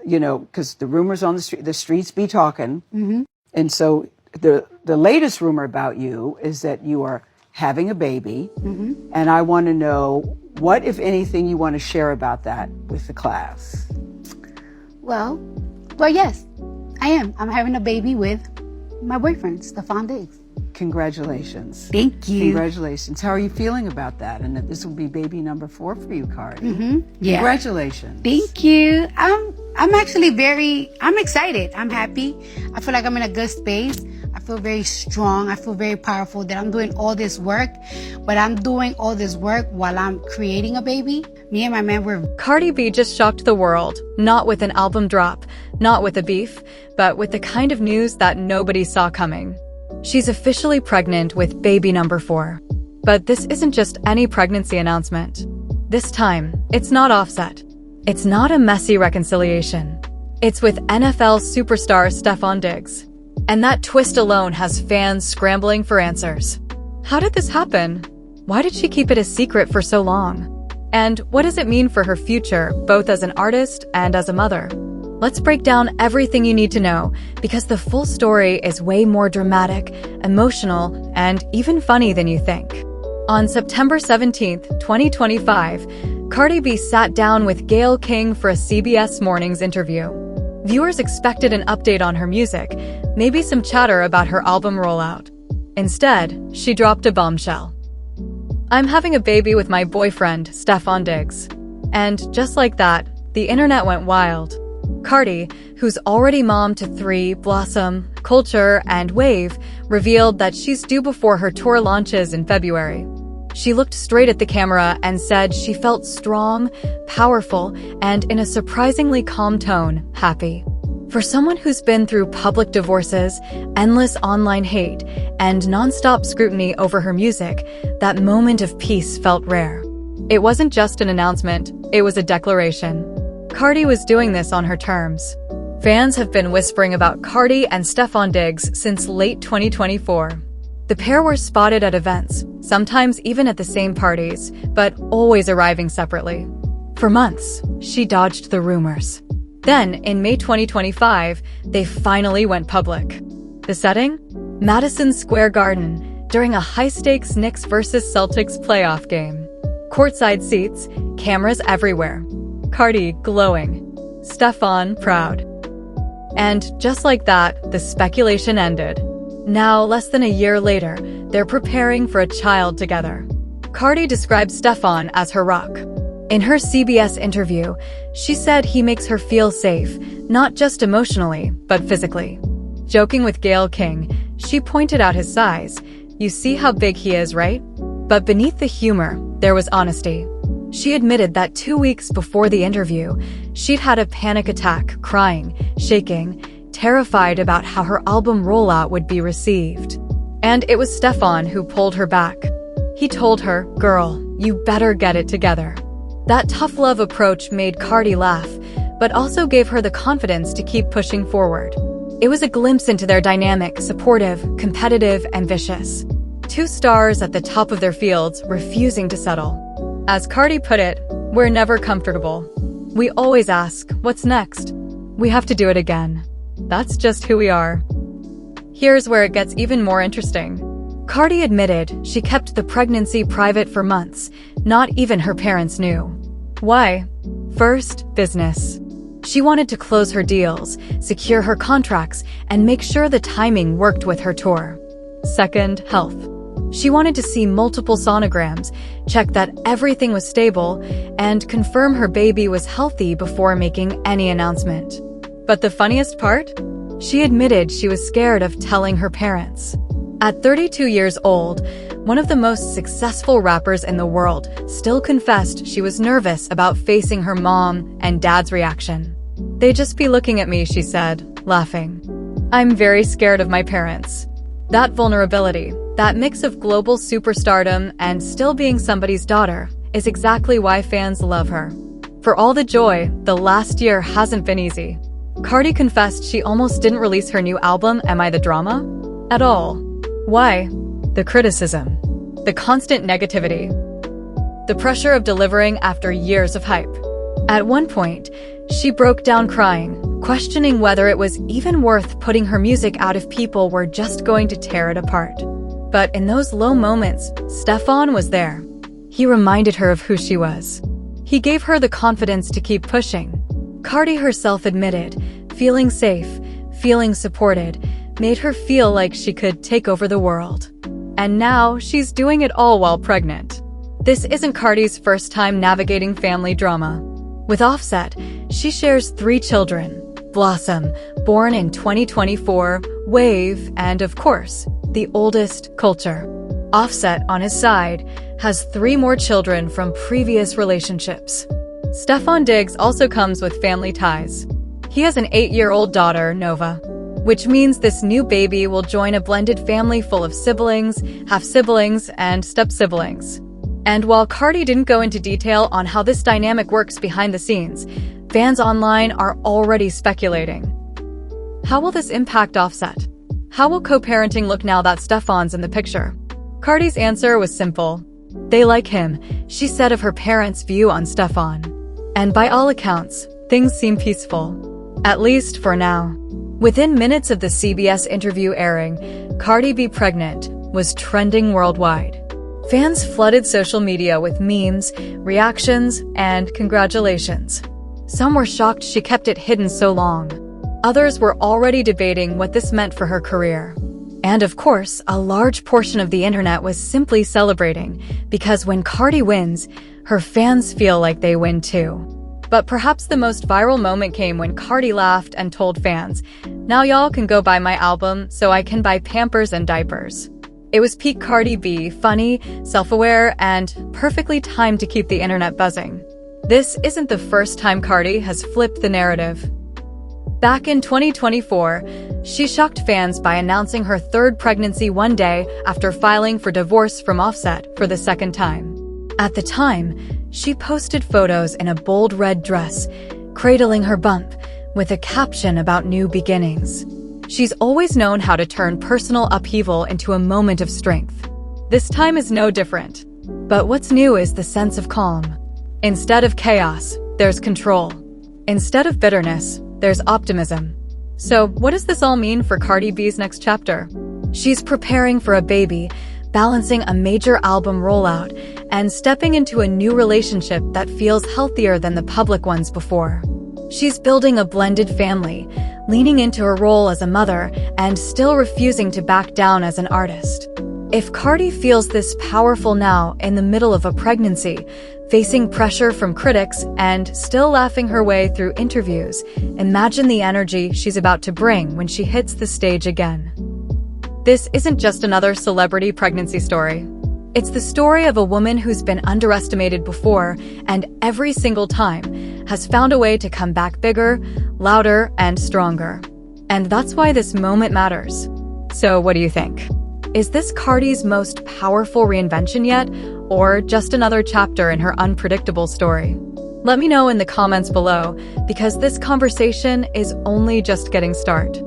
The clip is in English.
because the rumors on the streets be talking. And so the latest rumor about you is that you are having a baby. And I want to know what, if anything, you want to share about that with the class. Well, yes, I am. I'm having a baby with my boyfriend, Stefan Diggs. Congratulations. Thank you. Congratulations. How are you feeling about that? And that this will be baby number 4 for you, Cardi. Yeah. Congratulations. Thank you. I'm actually I'm excited. I'm happy. I feel like I'm in a good space. I feel very strong. I feel very powerful that I'm doing all this work, but I'm doing all this work while I'm creating a baby. Me and my man were... Cardi B just shocked the world, not with an album drop, not with a beef, but with the kind of news that nobody saw coming. She's officially pregnant with baby number 4. But this isn't just any pregnancy announcement. This time, it's not Offset. It's not a messy reconciliation. It's with NFL superstar Stefan Diggs. And that twist alone has fans scrambling for answers. How did this happen? Why did she keep it a secret for so long? And what does it mean for her future, both as an artist and as a mother? Let's break down everything you need to know, because the full story is way more dramatic, emotional, and even funny than you think. On September 17th, 2025, Cardi B sat down with Gayle King for a CBS Mornings interview. Viewers expected an update on her music, maybe some chatter about her album rollout. Instead, she dropped a bombshell. "I'm having a baby with my boyfriend, Stefan Diggs." And just like that, the internet went wild. Cardi, who's already mom to 3, Blossom, Culture, and Wave, revealed that she's due before her tour launches in February. She looked straight at the camera and said she felt strong, powerful, and in a surprisingly calm tone, happy. For someone who's been through public divorces, endless online hate, and nonstop scrutiny over her music, that moment of peace felt rare. It wasn't just an announcement, it was a declaration. Cardi was doing this on her terms. Fans have been whispering about Cardi and Stefan Diggs since late 2024. The pair were spotted at events, sometimes even at the same parties, but always arriving separately. For months, she dodged the rumors. Then, in May 2025, they finally went public. The setting? Madison Square Garden, during a high-stakes Knicks vs. Celtics playoff game. Courtside seats, cameras everywhere. Cardi glowing. Stefan proud. And just like that, the speculation ended. Now, less than a year later, they're preparing for a child together. Cardi described Stefan as her rock. In her CBS interview, she said he makes her feel safe, not just emotionally, but physically. Joking with Gayle King, she pointed out his size. "You see how big he is, right?" But beneath the humor, there was honesty. She admitted that 2 weeks before the interview, she'd had a panic attack, crying, shaking, terrified about how her album rollout would be received. And it was Stefan who pulled her back. He told her, "Girl, you better get it together." That tough love approach made Cardi laugh, but also gave her the confidence to keep pushing forward. It was a glimpse into their dynamic, supportive, competitive, and vicious. 2 stars at the top of their fields, refusing to settle. As Cardi put it, "We're never comfortable. We always ask, what's next? We have to do it again." That's just who we are. Here's where it gets even more interesting. Cardi admitted she kept the pregnancy private for months. Not even her parents knew. Why? First, business. She wanted to close her deals, secure her contracts, and make sure the timing worked with her tour. Second, health. She wanted to see multiple sonograms, check that everything was stable, and confirm her baby was healthy before making any announcement. But the funniest part? She admitted she was scared of telling her parents. At 32 years old, one of the most successful rappers in the world still confessed she was nervous about facing her mom and dad's reaction. "They'd just be looking at me," she said, laughing. "I'm very scared of my parents." That vulnerability, that mix of global superstardom and still being somebody's daughter, is exactly why fans love her. For all the joy, the last year hasn't been easy. Cardi confessed she almost didn't release her new album, Am I the Drama? At all. Why? The criticism. The constant negativity. The pressure of delivering after years of hype. At one point, She broke down crying, questioning whether it was even worth putting her music out if people were just going to tear it apart. But in those low moments, Stefan was there. He reminded her of who she was. He gave her the confidence to keep pushing. Cardi herself admitted, feeling safe, feeling supported, made her feel like she could take over the world. And now she's doing it all while pregnant. This isn't Cardi's first time navigating family drama. With Offset, she shares 3 children: Blossom, born in 2024, Wave, and of course, the oldest, Culture. Offset, on his side, has 3 more children from previous relationships. Stefan Diggs also comes with family ties. He has an 8-year-old daughter, Nova, which means this new baby will join a blended family full of siblings, half-siblings, and step-siblings. And while Cardi didn't go into detail on how this dynamic works behind the scenes, fans online are already speculating. How will this impact Offset? How will co-parenting look now that Stefan's in the picture? Cardi's answer was simple. They like him, she said of her parents' view on Stefan. And by all accounts, things seem peaceful. At least for now. Within minutes of the CBS interview airing, Cardi B pregnant was trending worldwide. Fans flooded social media with memes, reactions, and congratulations. Some were shocked she kept it hidden so long. Others were already debating what this meant for her career. And of course, a large portion of the internet was simply celebrating, because when Cardi wins, her fans feel like they win too. But perhaps the most viral moment came when Cardi laughed and told fans, "Now y'all can go buy my album so I can buy Pampers and diapers." It was peak Cardi B, funny, self-aware, and perfectly timed to keep the internet buzzing. This isn't the first time Cardi has flipped the narrative. Back in 2024, she shocked fans by announcing her 3rd pregnancy one day after filing for divorce from Offset for the 2nd time. At the time, she posted photos in a bold red dress, cradling her bump, with a caption about new beginnings. She's always known how to turn personal upheaval into a moment of strength. This time is no different. But what's new is the sense of calm. Instead of chaos, there's control. Instead of bitterness, there's optimism. So what does this all mean for Cardi B's next chapter? She's preparing for a baby, balancing a major album rollout, and stepping into a new relationship that feels healthier than the public ones before. She's building a blended family, leaning into her role as a mother, and still refusing to back down as an artist. If Cardi feels this powerful now in the middle of a pregnancy, facing pressure from critics, and still laughing her way through interviews, imagine the energy she's about to bring when she hits the stage again. This isn't just another celebrity pregnancy story. It's the story of a woman who's been underestimated before, and every single time has found a way to come back bigger, louder, and stronger. And that's why this moment matters. So what do you think? Is this Cardi's most powerful reinvention yet, or just another chapter in her unpredictable story? Let me know in the comments below, because this conversation is only just getting started.